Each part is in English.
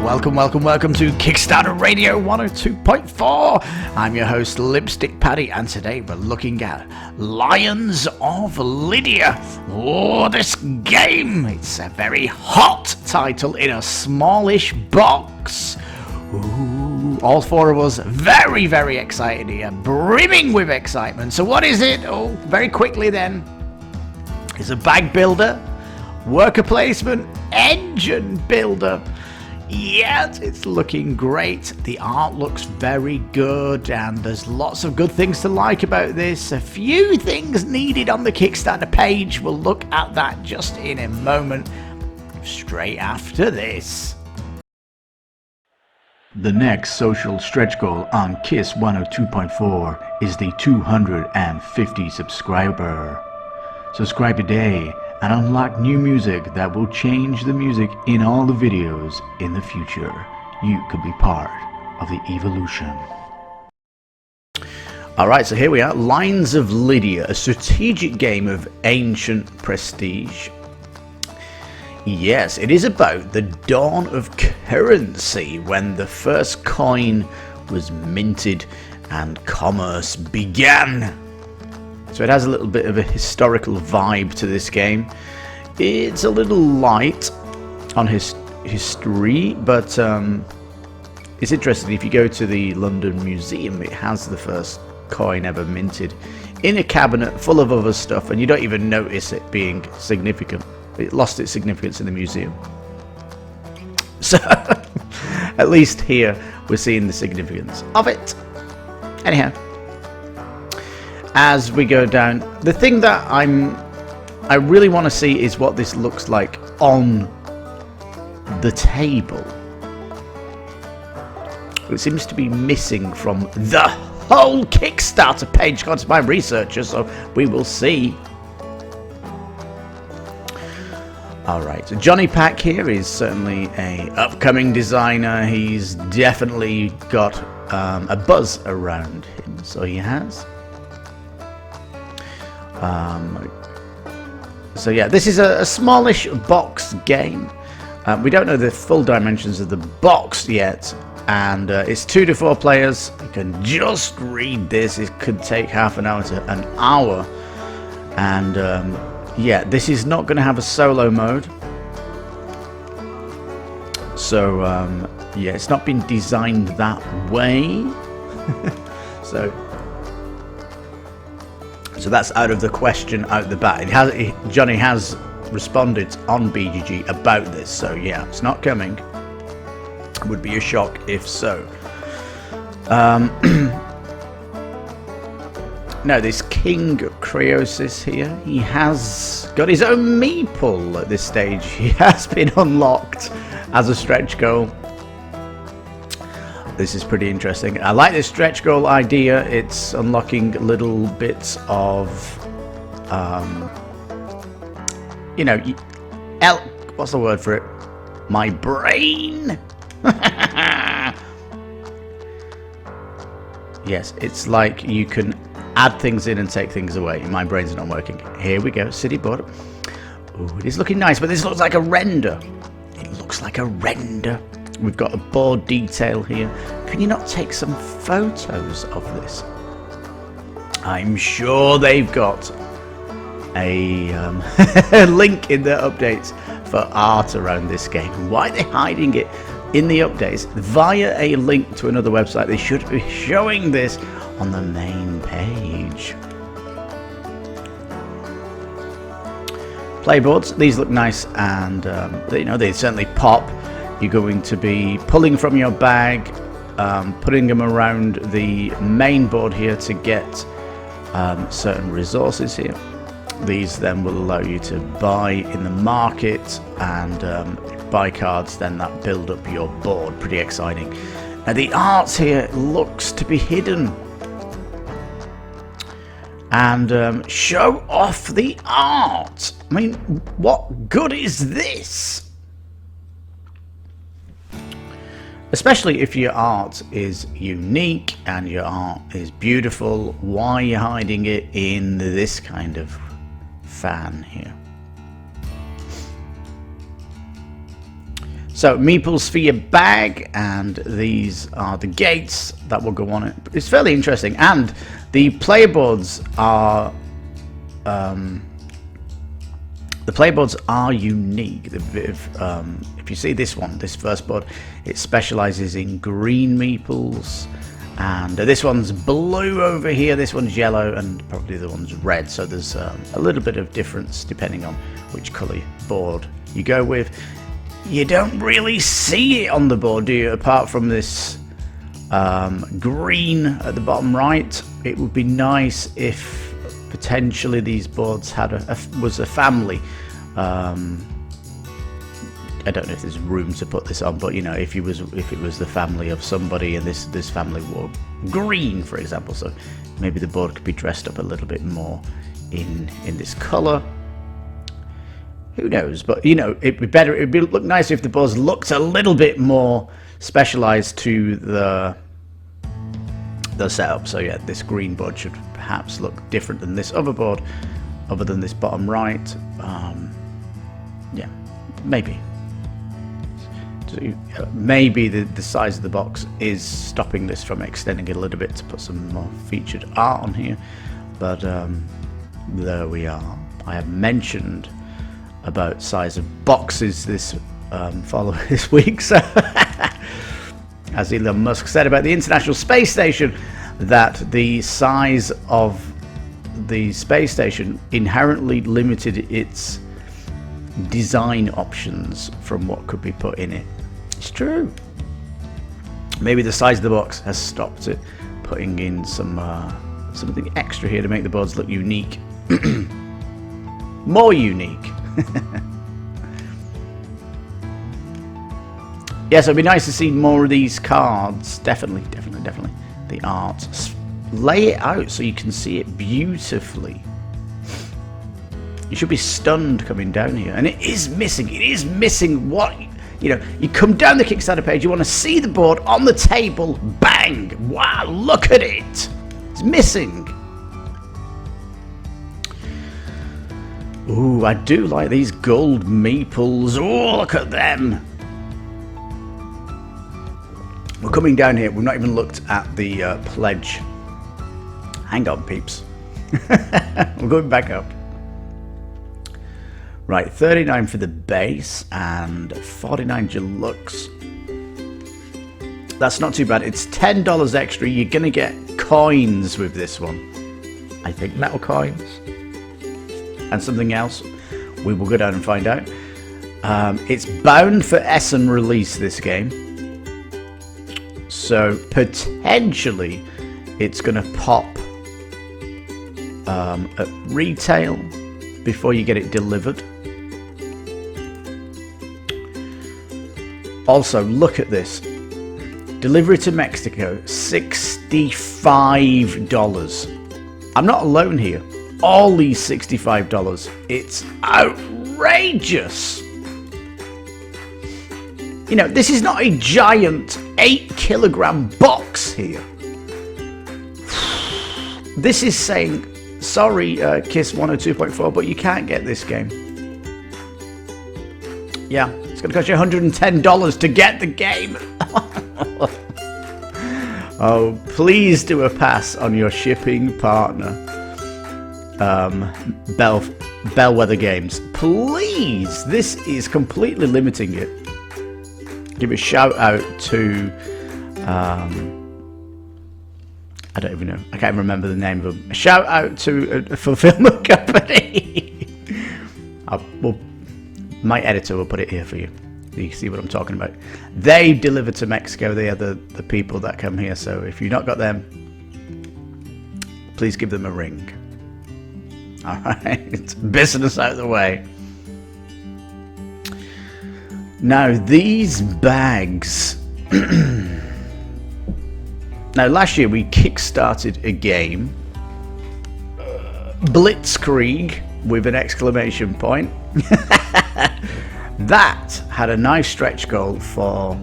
Welcome to Kickstarter Radio 102.4. I'm your host, Lipstickpaddy, and today we're looking at Lions of Lydia. Oh, this game! It's a very hot title in a smallish box. Ooh, all four of us very, very excited here, brimming with excitement. So what is it? Oh, very quickly then. It's a bag builder, worker placement, engine builder. Yes, it's looking great. The art looks very good, and there's lots of good things to like about this. A few things needed on the Kickstarter page. We'll look at that just in a moment, straight after this. The next social stretch goal on Kis 102.4 is the 250 subscriber. Subscribe today and unlock new music that will change the music in all the videos in the future. You could be part of the evolution. Alright, so here we are. Lions of Lydia, a strategic game of ancient prestige. Yes, it is about the dawn of currency, when the first coin was minted and commerce began. So it has a little bit of a historical vibe to this game. It's a little light on history, but it's interesting. If you go to the London Museum, it has the first coin ever minted in a cabinet full of other stuff, and you don't even notice it being significant. It lost its significance in the museum. So, at least here, we're seeing the significance of it. Anyhow, as we go down, the thing that I really want to see is what this looks like on the table. It seems to be missing from the whole Kickstarter page, according to my researchers, so we will see. Alright, so Johnny Pack here is certainly a upcoming designer. He's definitely got a buzz around him, so he has. So yeah, this is a smallish box game. We don't know the full dimensions of the box yet, and it's 2 to 4 players. You can just read this. It could take half an hour to an hour, and yeah, this is not going to have a solo mode. So yeah, it's not been designed that way. So that's out of the question, out the bat. Johnny has responded on BGG about this, so yeah, it's not coming. Would be a shock if so. Now, this King Creosis here, he has got his own meeple at this stage. He has been unlocked as a stretch goal. This is pretty interesting. I like this stretch goal idea. It's unlocking little bits of, you know, what's the word for it? My brain. Yes, it's like you can add things in and take things away. My brain's not working. Here we go, city board. Oh, it is looking nice, but this looks like a render. It looks like a render. We've got a board detail here. Can you not take some photos of this? I'm sure they've got a link in their updates for art around this game. Why are they hiding it in the updates via a link to another website? They should be showing this on the main page. Playboards, these look nice, and you know, they certainly pop. You're going to be pulling from your bag, putting them around the main board here to get certain resources here. These then will allow you to buy in the market and buy cards then that build up your board. Pretty exciting. Now the art here looks to be hidden. And show off the art. I mean, what good is this? Especially if your art is unique and your art is beautiful, why are you hiding it in this kind of fan here? So meeples for your bag, and these are the gates that will go on it. It's fairly interesting, and the player boards are unique. If you see this one, this first board, it specializes in green meeples, and this one's blue over here, this one's yellow, and probably the one's red. So there's a little bit of difference depending on which color board you go with. You don't really see it on the board, do you? Apart from this green at the bottom right. It would be nice if potentially these boards had was a family. I don't know if there's room to put this on, but you know, if it was the family of somebody, and this family wore green, for example, so maybe the board could be dressed up a little bit more in this color. Who knows? But you know, it'd be better. It'd look nicer if the boards looked a little bit more specialized to the setup. So yeah, this green board should perhaps look different than this other board, other than this bottom right. Yeah, maybe. Maybe the size of the box is stopping this from extending it a little bit to put some more featured art on here. But there we are. I have mentioned about size of boxes this this week. So as Elon Musk said about the International Space Station, that the size of the space station inherently limited its design options from what could be put in it. It's true. Maybe the size of the box has stopped it putting in something extra here to make the boards look unique. More unique. Yeah, so it'd be nice to see more of these cards. Definitely. The art. Lay it out so you can see it beautifully. You should be stunned coming down here. And it is missing. It is missing what... You know, you come down the Kickstarter page, you want to see the board on the table. Bang! Wow, look at it! It's missing. Ooh, I do like these gold meeples. Oh, look at them. We're coming down here. We've not even looked at the pledge. Hang on, peeps. We're going back up. Right, 39 for the base and 49 deluxe. That's not too bad. It's $10 extra. You're going to get coins with this one. I think metal coins. And something else. We will go down and find out. It's bound for Essen release, this game. So potentially it's going to pop at retail before you get it delivered. Also, look at this. Delivery to Mexico, $65. I'm not alone here. All these $65. It's outrageous. You know, this is not a giant 8-kilogram box here. This is saying, sorry, Kis 102.4, but you can't get this game. Yeah, it's going to cost you $110 to get the game. Oh, please do a pass on your shipping partner. Bellwether Games. Please, this is completely limiting it. Give a shout out to I don't even know. I can't remember the name of them. A shout out to a fulfillment company. My editor will put it here for you. You can see what I'm talking about. They deliver to Mexico. They are the people that come here. So if you've not got them, please give them a ring. All right, business out of the way. Now these bags. Now last year we kickstarted a game, Blitzkrieg with an exclamation point. That had a nice stretch goal for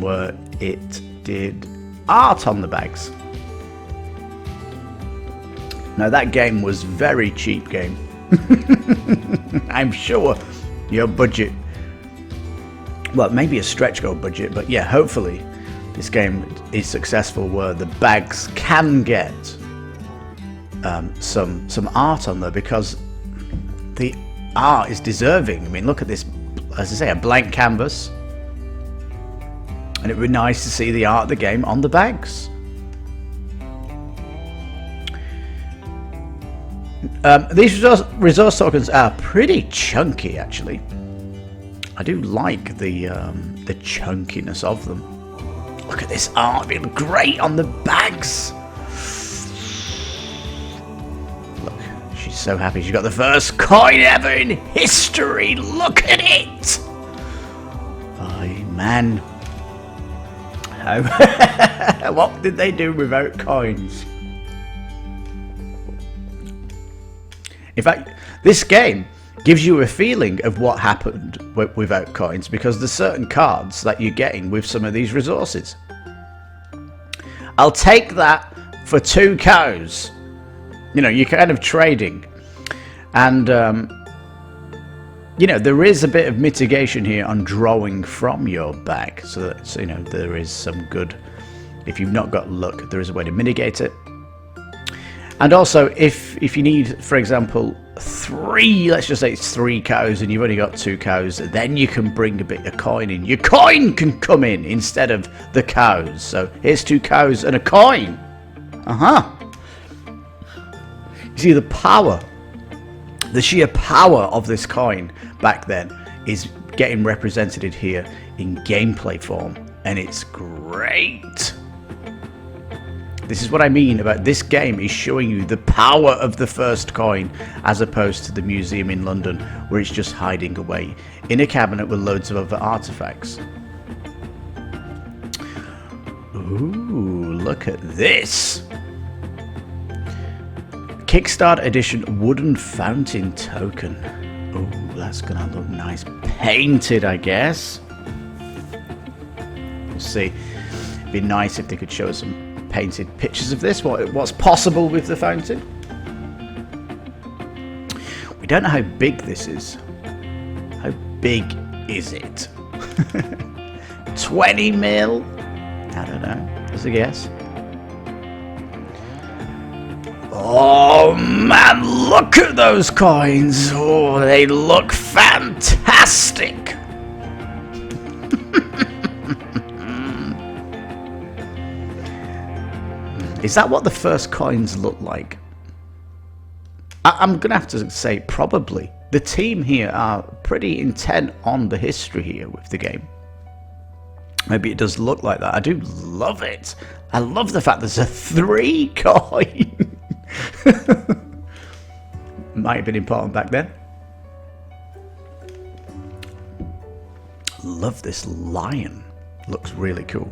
where it did art on the bags. Now that game was very cheap game. I'm sure your budget well, maybe a stretch goal budget, but yeah, hopefully this game is successful where the bags can get some art on there, because the art is deserving. I mean, look at this, as I say, a blank canvas, and it would be nice to see the art of the game on the bags. These resource tokens are pretty chunky, actually. I do like the chunkiness of them. Look at this art, it looks great on the bags. Look, she's so happy. She got the first coin ever in history. Look at it. Oh man. What did they do without coins? In fact, this game gives you a feeling of what happened without coins, because there's certain cards that you're getting with some of these resources. I'll take that for 2 cows. You know, you're kind of trading. And, you know, there is a bit of mitigation here on drawing from your bag. So that, you know, there is some good... If you've not got luck, there is a way to mitigate it. And also, if you need, for example, 3, let's just say it's 3 cows and you've only got 2 cows, then you can bring a bit of coin in. Your coin can come in instead of the cows. So here's 2 cows and a coin. You see the power, the sheer power of this coin back then is getting represented here in gameplay form, and it's great. This is what I mean about this game, is showing you the power of the first coin, as opposed to the museum in London where it's just hiding away in a cabinet with loads of other artifacts. Ooh, look at this. Kickstarter edition wooden fountain token. Ooh, that's gonna look nice. Painted, I guess. We'll see. It'd be nice if they could show some painted pictures of this, what's possible with the fountain. We don't know how big this is. How big is it? 20 mil? I don't know. There's a guess. Oh man, look at those coins. Oh, they look fantastic. Is that what the first coins look like? I'm going to have to say probably. The team here are pretty intent on the history here with the game. Maybe it does look like that. I do love it. I love the fact there's a 3 coin. Might have been important back then. Love this lion. Looks really cool.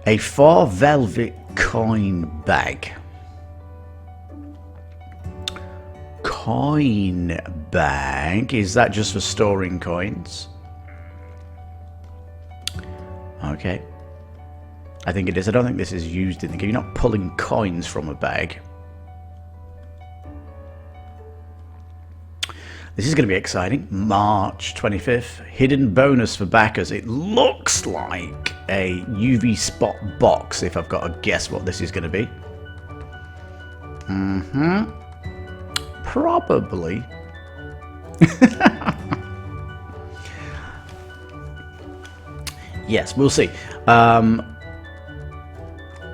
A 4 velvet coin bag. Coin bag. Is that just for storing coins? Okay. I think it is. I don't think this is used in the game. You're not pulling coins from a bag. This is going to be exciting. March 25th. Hidden bonus for backers. It looks like a UV spot box, if I've got to guess what this is going to be. Probably. Yes, we'll see.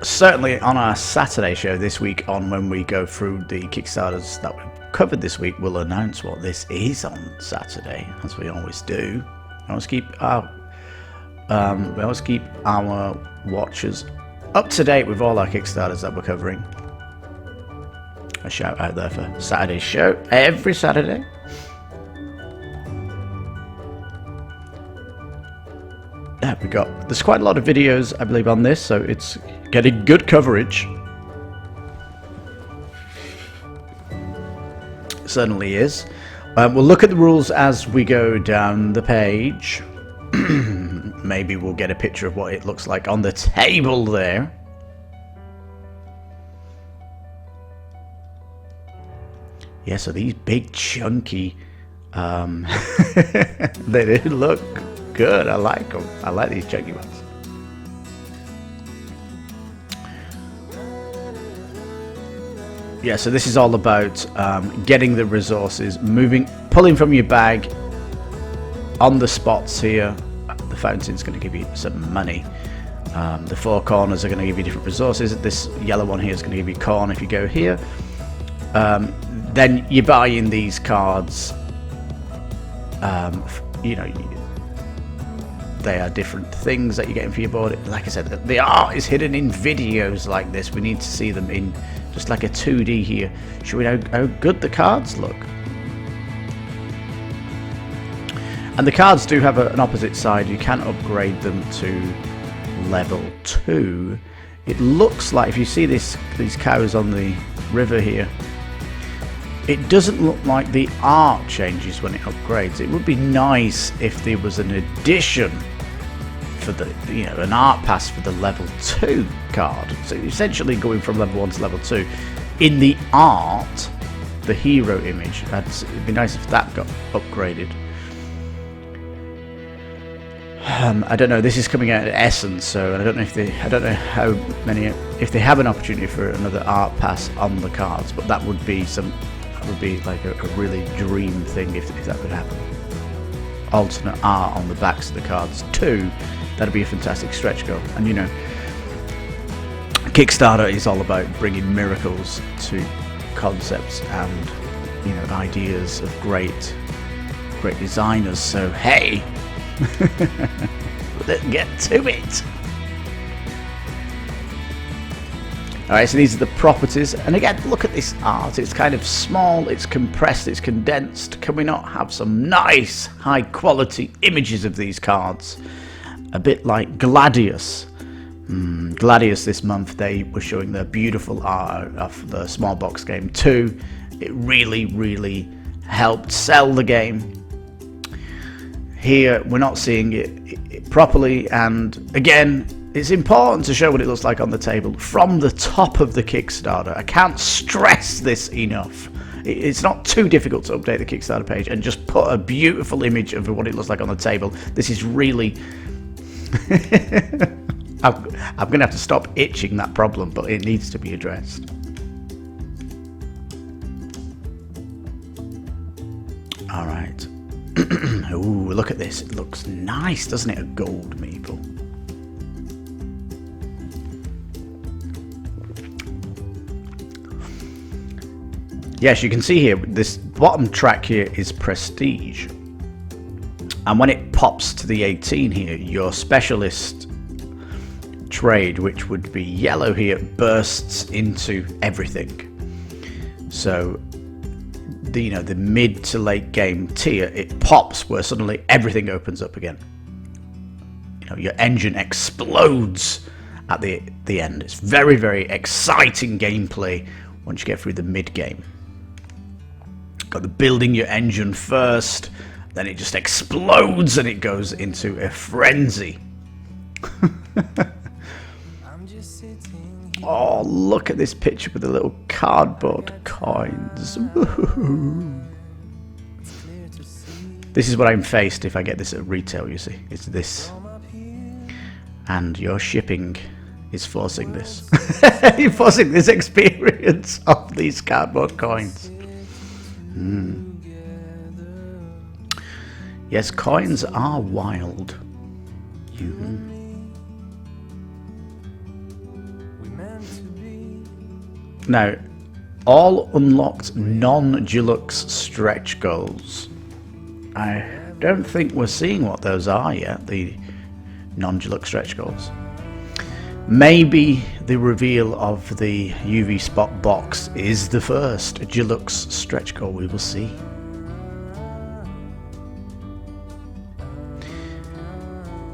Certainly on our Saturday show this week, on when we go through the Kickstarters that we've covered this week, we'll announce what this is on Saturday, as we always do. We always keep our watchers up to date with all our Kickstarters that we're covering. A shout out there for Saturday's show, every Saturday. Yeah, there's quite a lot of videos, I believe, on this, so it's getting good coverage. It certainly is. We'll look at the rules as we go down the page. Maybe we'll get a picture of what it looks like on the table there. Yeah, so these big chunky they do look good. I like them. I like these chunky ones. Yeah, so this is all about getting the resources, pulling from your bag on the spots here. The fountain's going to give you some money. The four corners are going to give you different resources. This yellow one here is going to give you corn if you go here. Then you're buying these cards. You know, they are different things that you're getting for your board. Like I said, the art is hidden in videos like this. We need to see them in just like a 2D here. Show we know how good the cards look. And the cards do have an opposite side. You can upgrade them to level 2. It looks like, if you see these cows on the river here, it doesn't look like the art changes when it upgrades. It would be nice if there was an addition for the, you know, an art pass for the level 2 card. So essentially going from level 1 to level 2. In the art, the hero image, it'd be nice if that got upgraded. I don't know. This is coming out at Essence, so I don't know if they have an opportunity for another art pass on the cards, but that would be like a really dream thing if that could happen. Alternate art on the backs of the cards too. That'd be a fantastic stretch goal. And you know, Kickstarter is all about bringing miracles to concepts and, you know, ideas of great designers. So hey, let's get to it. Alright, so these are the properties, and again, look at this art. It's kind of small, it's compressed, it's condensed. Can we not have some nice, high quality images of these cards? A bit like Gladius. Gladius this month, they were showing their beautiful art of the small box game 2. It really, really helped sell the game. Here, we're not seeing it properly, and again, it's important to show what it looks like on the table from the top of the Kickstarter. I can't stress this enough. It's not too difficult to update the Kickstarter page and just put a beautiful image of what it looks like on the table. This is really... I'm going to have to stop itching that problem, but it needs to be addressed. All right. Ooh, look at this. It looks nice, doesn't it? A gold maple. Yes, you can see here, this bottom track here is prestige. And when it pops to the 18 here, your specialist trade, which would be yellow here, bursts into everything. So, the mid to late game tier, it pops where suddenly everything opens up again. You know, your engine explodes at the end. It's very, very exciting gameplay once you get through the mid game. Got the building your engine first, then it just explodes and it goes into a frenzy. Oh, look at this picture with the little cardboard coins. This is what I'm faced if I get this at retail, you see. It's this. And your shipping is forcing this. You're forcing this experience of these cardboard coins. Yes, coins are wild. Now, all unlocked non-deluxe stretch goals. I don't think we're seeing what those are yet, the non-deluxe stretch goals. Maybe the reveal of the UV spot box is the first deluxe stretch goal. We will see.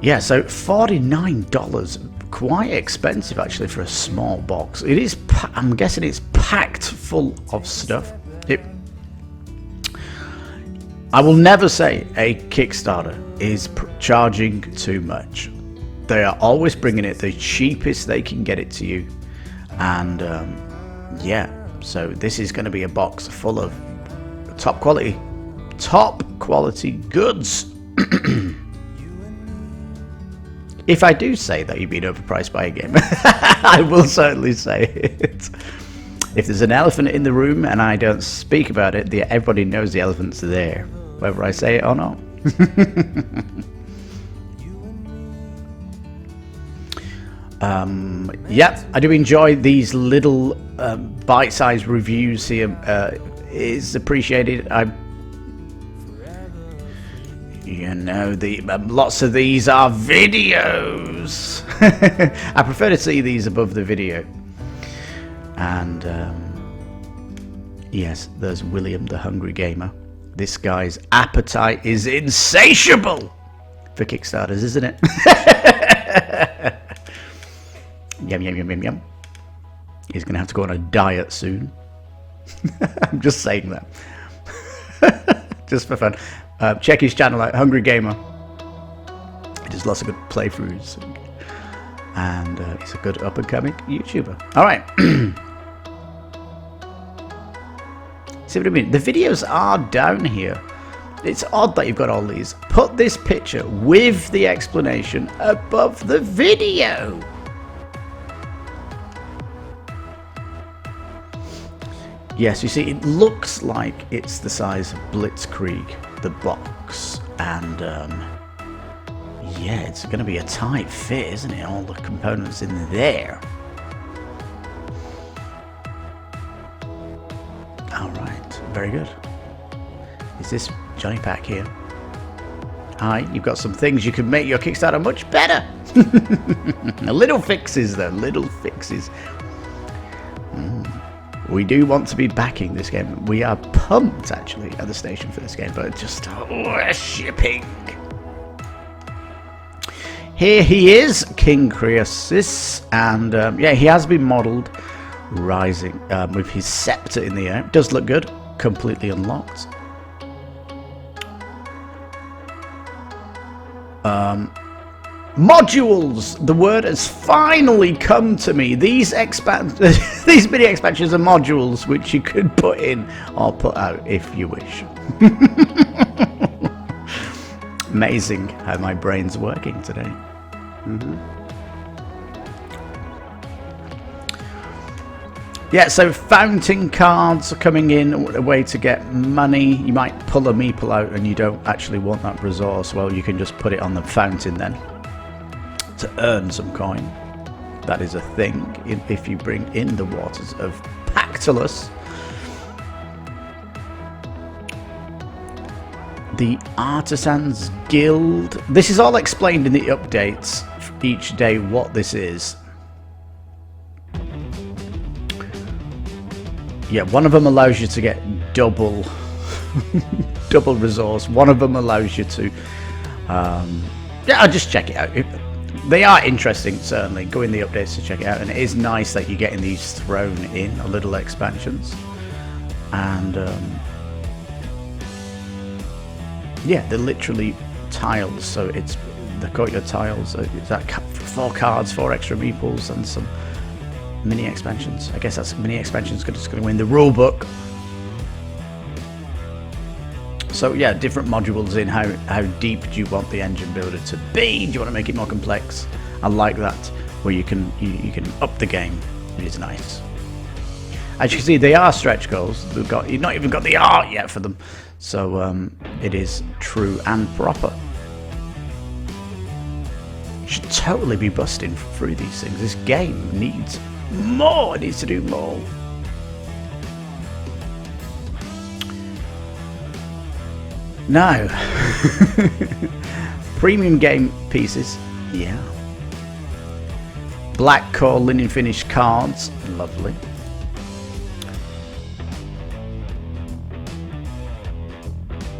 Yeah, so $49, quite expensive actually for a small box. It is. I'm guessing it's packed full of stuff. I will never say a Kickstarter is charging too much. They are always bringing it the cheapest they can get it to you, and yeah. So this is going to be a box full of top quality goods. If I do say that you've been overpriced by a game, I will certainly say it. If there's an elephant in the room and I don't speak about it, everybody knows the elephant's there, whether I say it or not. Yeah, I do enjoy these little bite-sized reviews here. Is appreciated. Lots of these are videos. I prefer to see these above the video. And yes, there's William the Hungry Gamer. This guy's appetite is insatiable for Kickstarters, isn't it? Yum, yum, yum, yum, yum. He's going to have to go on a diet soon. I'm just saying that. Just for fun. Check his channel out, Hungry Gamer. He does lots of good playthroughs. And he's a good up-and-coming YouTuber. Alright. See what I mean? The videos are down here. It's odd that you've got all these. Put this picture with the explanation above the video. Yes, you see, it looks like it's the size of Blitzkrieg, the box, and yeah, it's going to be a tight fit, isn't it? All the components in there. Alright, very good. Is this Johnny Pack here? Hi, you've got some things you could make your Kickstarter much better. Little fixes though, little fixes. We do want to be backing this game. We are pumped, actually, at the station for this game, but just shipping. Here he is, King Croesus, and yeah, he has been modelled rising with his scepter in the air. Does look good, completely unlocked. Modules! The word has finally come to me. These these mini expansions are modules which you could put in or put out if you wish. Amazing how my brain's working today. Yeah, so fountain cards are coming in, a way to get money. You might pull a meeple out and you don't actually want that resource. Well, you can just put it on the fountain then to earn some coin. That is a thing if you bring in the waters of Pactolus. The Artisans Guild. This is all explained in the updates for each day what this is. Yeah, one of them allows you to get double resource. One of them allows you to yeah, I'll just check it out. They are interesting, certainly. Go in the updates to check it out, and it is nice that you're getting these thrown in, a little expansions. And yeah, they're literally tiles, so it's the courtyard tiles. It's that 4 cards, 4 extra meeples, and some mini expansions. I guess that's mini expansions just going to win the rule book. So yeah, different modules in how deep do you want the engine builder to be? Do you want to make it more complex? I like that, where you can up the game. It is nice. As you can see, they are stretch goals. You've not even got the art yet for them, so it is true and proper. You should totally be busting through these things. This game needs more. It needs to do more. Now, premium game pieces, yeah. Black core linen finish cards, lovely.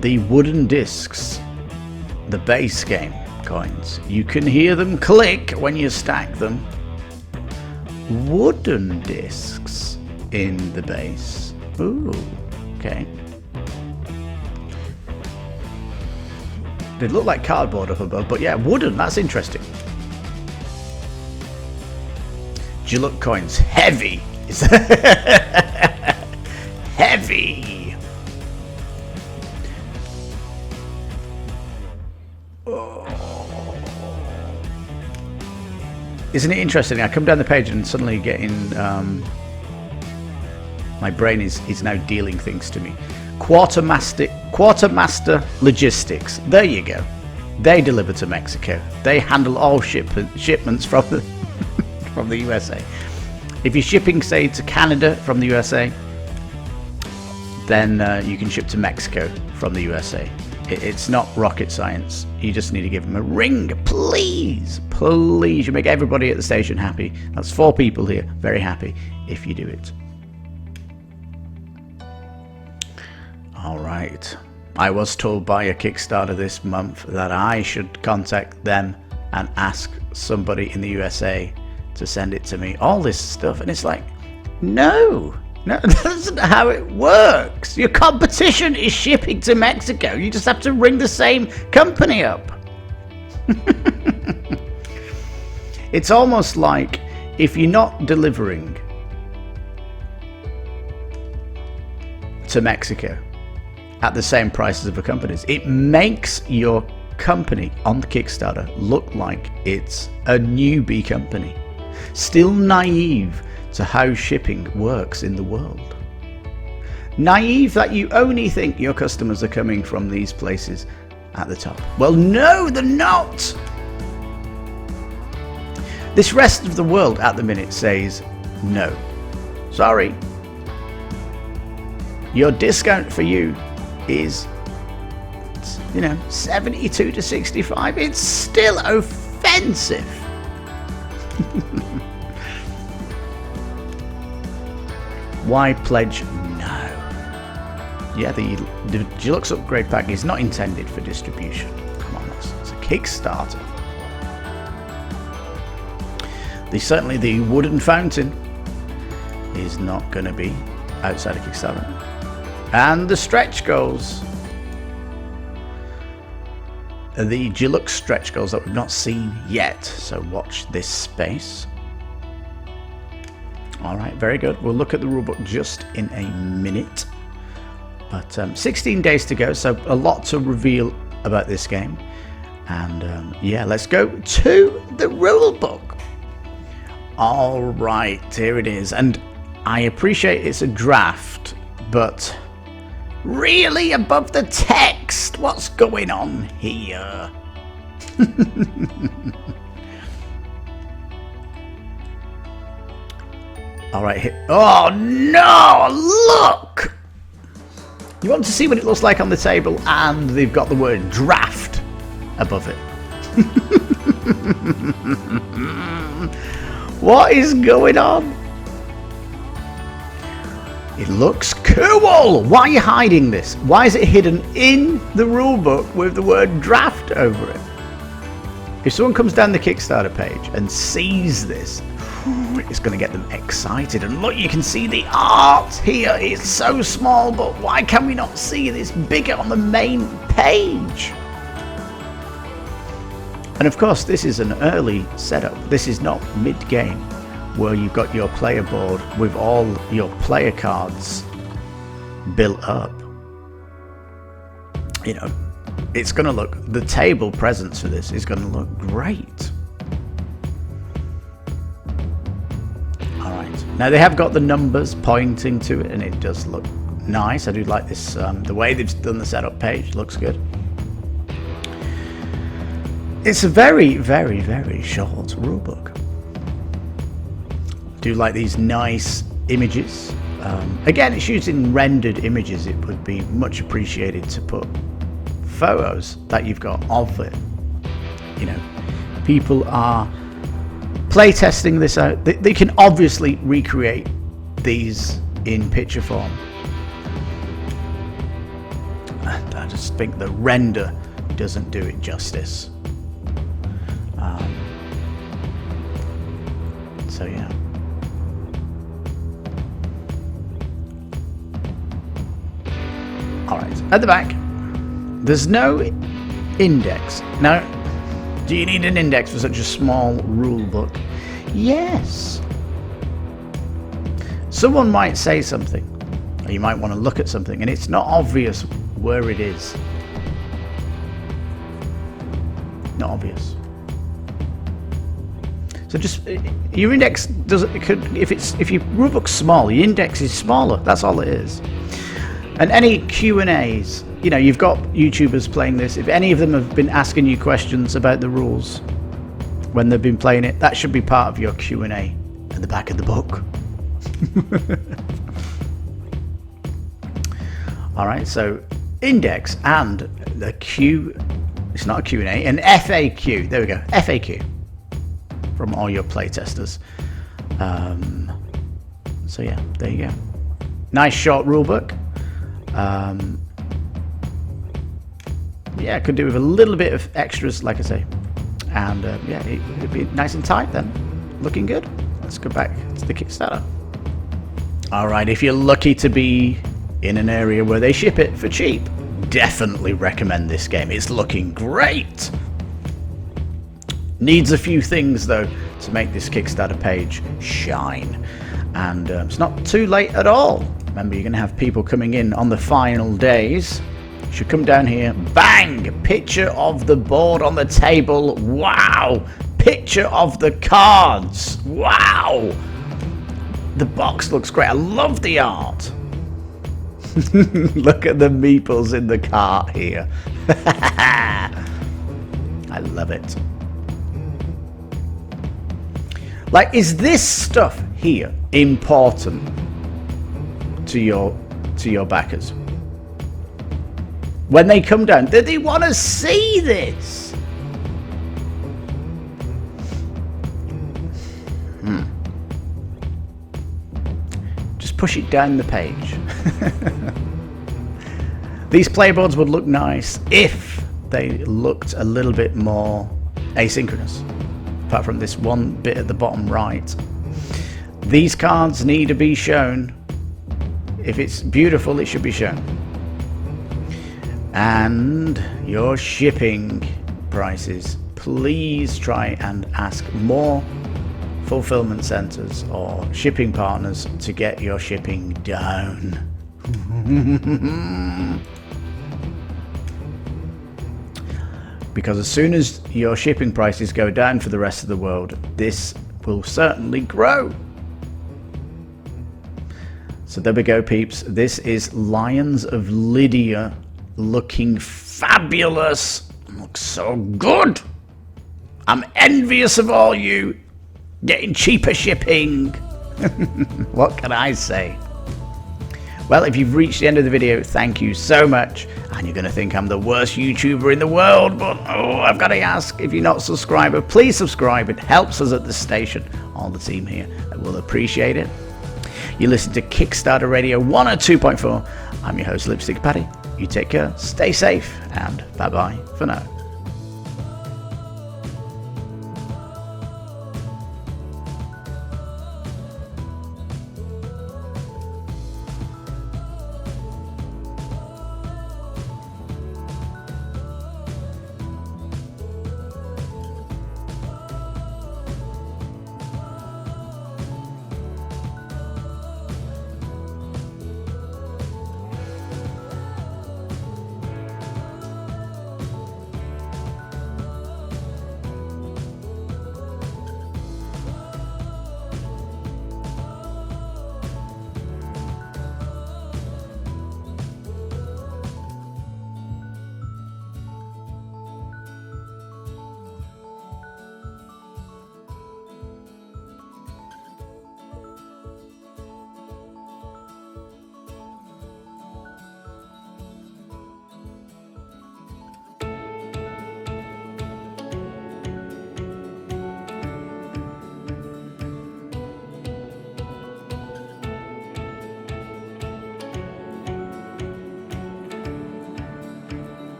The wooden discs, the base game coins. You can hear them click when you stack them. Wooden discs in the base. Ooh, okay. They look like cardboard up above, but yeah, wooden, that's interesting. Gillette coins, heavy. Heavy. Oh. Isn't it interesting? I come down the page and suddenly getting my brain is now dealing things to me. Quartermaster Logistics. There you go. They deliver to Mexico. They handle all shipments from the from the USA. If you're shipping, say, to Canada from the USA, then you can ship to Mexico from the USA. It's not rocket science. You just need to give them a ring, please. Please, you make everybody at the station happy. That's 4 people here, very happy if you do it. All right. I was told by a Kickstarter this month that I should contact them and ask somebody in the USA to send it to me. All this stuff, and it's like, no, that's not how it works. Your competition is shipping to Mexico. You just have to ring the same company up. It's almost like if you're not delivering to Mexico at the same price as other companies, it makes your company on the Kickstarter look like it's a newbie company, still naive to how shipping works in the world. Naive that you only think your customers are coming from these places at the top. Well, no, they're not. This rest of the world at the minute says, no, sorry. Your discount for you is, 72 to 65. It's still offensive. Why pledge? No. Yeah, the Deluxe Upgrade Pack is not intended for distribution. Come on, it's a Kickstarter. Certainly the wooden fountain is not going to be outside of Kickstarter. And the stretch goals. The deluxe stretch goals that we've not seen yet. So watch this space. Alright, very good. We'll look at the rulebook just in a minute. But 16 days to go, so a lot to reveal about this game. And yeah, let's go to the rulebook. Alright, here it is. And I appreciate it's a draft, but really above the text, what's going on here? Alright, oh no, look! You want to see what it looks like on the table, and they've got the word draft above it. What is going on? It looks cool! Why are you hiding this? Why is it hidden in the rulebook with the word draft over it? If someone comes down the Kickstarter page and sees this, it's going to get them excited. And look, you can see the art here is so small, but why can we not see this bigger on the main page? And of course, this is an early setup. This is not mid-game, where you've got your player board with all your player cards built up. It's going to look, the table presence for this is going to look great. Alright, now they have got the numbers pointing to it, and it does look nice. I do like this, the way they've done the setup page looks good. It's a very, very, very short rulebook. Do like these nice images. Again, it's using rendered images. It would be much appreciated to put photos that you've got of it. People are playtesting this out. They can obviously recreate these in picture form. And I just think the render doesn't do it justice. So yeah. Alright, at the back, there's no index. Now, do you need an index for such a small rule book? Yes. Someone might say something, or you might want to look at something, and it's not obvious where it is. Not obvious. So just your index does it could if your rulebook's small, your index is smaller. That's all it is. And any Q&As, you know, you've got YouTubers playing this. If any of them have been asking you questions about the rules when they've been playing it, that should be part of your Q&A at the back of the book. All right, so index and the Q. It's not a Q&A, an FAQ. There we go, FAQ from all your playtesters. So yeah, there you go. Nice short rulebook. Yeah, could do with a little bit of extras, like I say. And yeah, it'd be nice and tight then. Looking good. Let's go back to the Kickstarter. All right, if you're lucky to be in an area where they ship it for cheap, definitely recommend this game. It's looking great. Needs a few things though to make this Kickstarter page shine. And it's not too late at all. Remember, you're going to have people coming in on the final days. You should come down here. Bang! Picture of the board on the table. Wow! Picture of the cards. Wow! The box looks great. I love the art. Look at the meeples in the cart here. I love it. Like, is this stuff here important to your backers? When they come down, do they want to see this? Just push it down the page. These playboards would look nice if they looked a little bit more asynchronous. Apart from this one bit at the bottom right. These cards need to be shown. If it's beautiful, it should be shown. And your shipping prices, please try and ask more fulfillment centers or shipping partners to get your shipping down. Because as soon as your shipping prices go down for the rest of the world, this will certainly grow. So there we go, peeps. This is Lions of Lydia, looking fabulous. Looks so good. I'm envious of all you getting cheaper shipping. What can I say? Well, if you've reached the end of the video, thank you so much. And you're going to think I'm the worst YouTuber in the world, but oh, I've got to ask, if you're not a subscriber, please subscribe. It helps us at the station, all the team here. I will appreciate it. You listen to Kickstarter Radio 102.4. I'm your host, Lipstickpaddy. You take care, stay safe, and bye-bye for now.